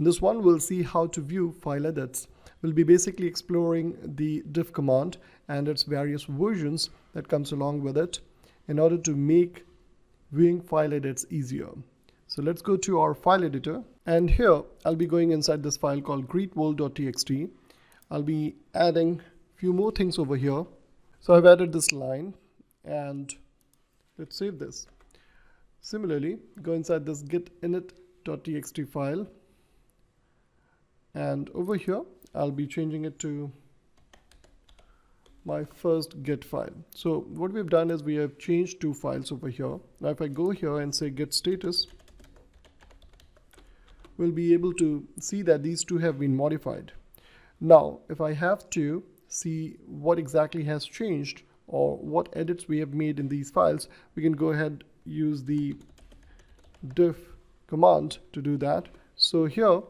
this one, we'll see how to view file edits. We'll be basically exploring the diff command and its various versions that comes along with it in order to make viewing file edits easier. So let's go to our file editor, and here I'll be going inside this file called greetworld.txt. I'll be adding a few more things over here. So I've added this line, and let's save this. Similarly, go inside this getinit.txt file, and over here I'll be changing it to my first get file. So what we've done is we have changed two files over here. Now if I go here and say get status, we'll be able to see that these two have been modified. Now if I have to see what exactly has changed or what edits we have made in these files, we can go ahead use the diff command to do that. So here,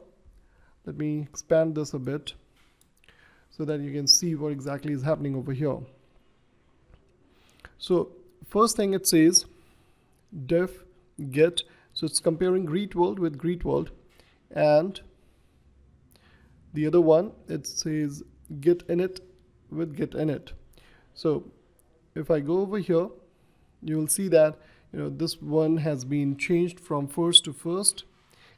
let me expand this a bit so that you can see what exactly is happening over here. So first thing it says diff get, so it's comparing greetworld with greetworld, and the other one it says getinit with getinit. So if I go over here, you will see that this one has been changed from first to first,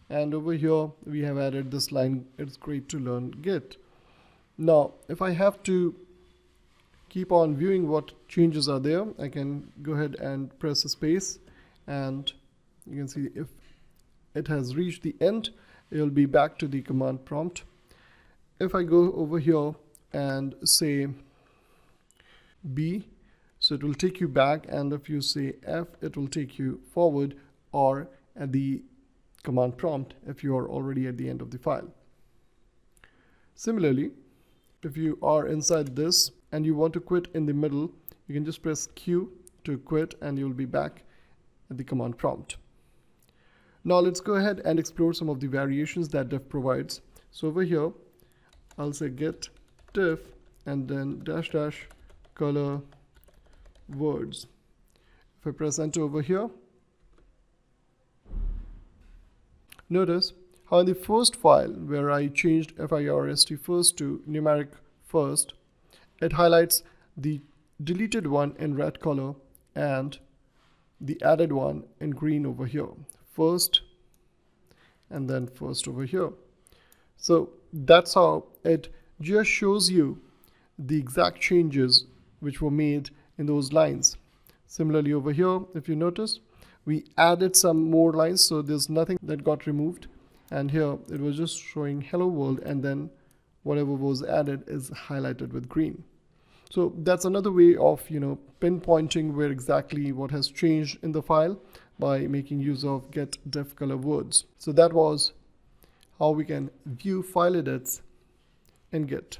and over here we have added this line, it's great to learn Git. Now if I have to keep on viewing what changes are there, I can go ahead and press a space, and you can see if it has reached the end, it will be back to the command prompt. If I go over here and say B, so it will take you back, and if you say F, it will take you forward or at the command prompt if you are already at the end of the file. Similarly, if you are inside this and you want to quit in the middle, you can just press Q to quit and you'll be back at the command prompt. Now let's go ahead and explore some of the variations that diff provides. So over here, I'll say get diff and then -- color words. If I press enter over here, notice how in the first file where I changed FIRST first to numeric first, it highlights the deleted one in red color and the added one in green over here. First and then first over here. So that's how it just shows you the exact changes which were made in those lines. Similarly over here, if you notice, we added some more lines, so there's nothing that got removed, and here it was just showing hello world, and then whatever was added is highlighted with green. So that's another way of pinpointing where exactly what has changed in the file by making use of get diff color words. So that was how we can view file edits in Git.